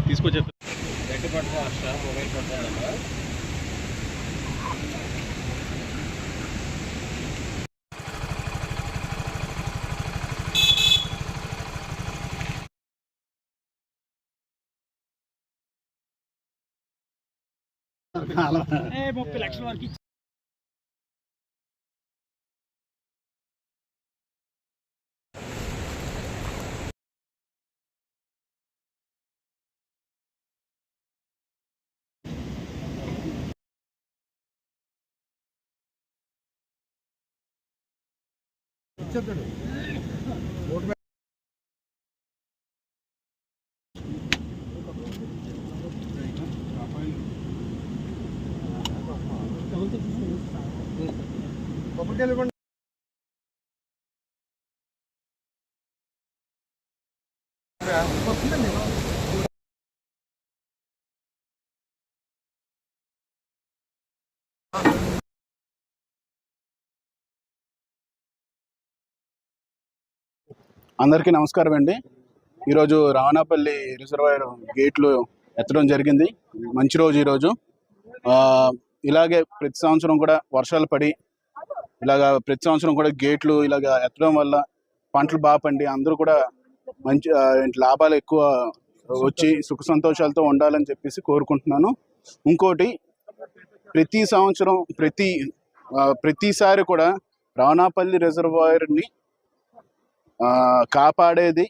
తీసుకొచ్చేస్తా. గట్టి పట్టుకో హర్ష, మొబైల్ పట్టుకోవాలన్నా. ₹30 లక్షల వరకు ఇచ్చేస్తాడు. అందరికీ నమస్కారం అండి. ఈరోజు రావణపల్లి రిజర్వాయర్ గేట్లు ఎత్తడం జరిగింది. మంచి రోజు ఈరోజు. ఇలాగే ప్రతి సంవత్సరం కూడా వర్షాలు పడి ప్రతి సంవత్సరం కూడా గేట్లు ఎత్తడం వల్ల పంటలు బాగా పండి అందరూ కూడా మంచి లాభాలు ఎక్కువ వచ్చి సుఖ సంతోషాలతో ఉండాలని చెప్పేసి కోరుకుంటున్నాను. ఇంకోటి, ప్రతి సంవత్సరం ప్రతిసారి కూడా రావణపల్లి రిజర్వాయర్ని కాపాడేది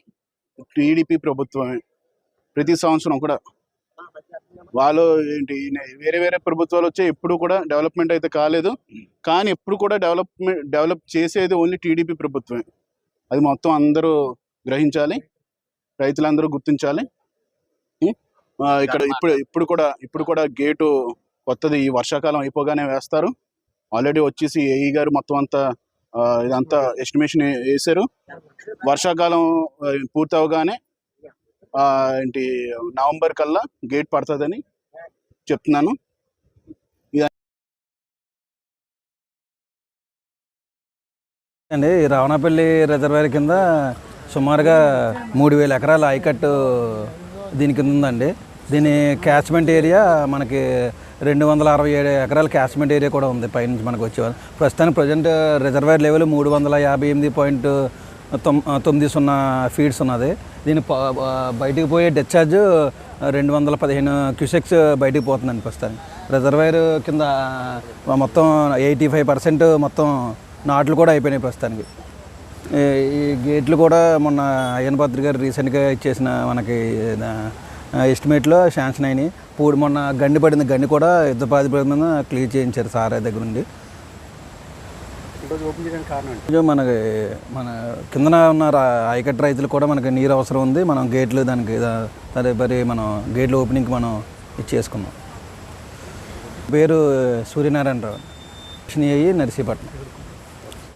టీడీపీ ప్రభుత్వమే. ప్రతి సంవత్సరం కూడా వాళ్ళు వేరే వేరే ప్రభుత్వాలు వచ్చే ఎప్పుడు కూడా డెవలప్మెంట్ అయితే కాలేదు. కానీ ఎప్పుడు కూడా డెవలప్ చేసేది ఓన్లీ టీడీపీ ప్రభుత్వమే. అది మొత్తం అందరూ గ్రహించాలి, రైతులందరూ గుర్తించాలి. ఇక్కడ ఇప్పుడు కూడా గేటు కొత్తది ఈ వర్షాకాలం అయిపోగానే వేస్తారు. ఆల్రెడీ వచ్చేసి ఏఈ గారు మొత్తం అంతా ఇదంతా ఎస్టిమేషన్ వేశారు. వర్షాకాలం పూర్తి అవగానే నవంబర్ కల్లా గేట్ పడుతుందని చెప్తున్నాను. అండి, రావణపల్లి రిజర్వాయర్ కింద సుమారుగా 3000 ఎకరాల ఆయకట్టు దీని కింద ఉందండి. దీని క్యాచ్మెంట్ ఏరియా మనకి 267 ఎకరాల క్యాచ్మెంట్ ఏరియా కూడా ఉంది. పైనుంచి మనకు వచ్చేవారు. ప్రస్తుతానికి ప్రజెంట్ రిజర్వాయర్ లెవెల్ 358.90 ఫీట్స్ ఉన్నది. దీని బయటికి పోయే డిశ్చార్జ్ 215 క్యూసెక్స్ బయటికి పోతుందండి. ప్రస్తుతానికి రిజర్వాయర్ కింద మొత్తం 85% మొత్తం నాట్లు కూడా అయిపోయినాయి ప్రస్తుతానికి. ఈ గేట్లు కూడా మొన్న అయ్యన్ పాత్రి గారు రీసెంట్గా ఇచ్చేసిన మనకి ఎస్టిమేట్లో శాంక్షన్ అయినాయి. మొన్న గండి పడింది, గండి కూడా యుద్ధ ప్రాతిపదిక మీద క్లియర్ చేయించారు సార్ దగ్గర నుండి. మనకి మన కిందన ఉన్న ఆయకట్టు రైతులు కూడా మనకి నీరు అవసరం ఉంది. మనం గేట్లు దానికి తదుపరి మనం గేట్ల ఓపెనింగ్కి మనం ఇచ్చేసుకున్నాం. పేరు సూర్యనారాయణరావు, నర్సీపట్నం.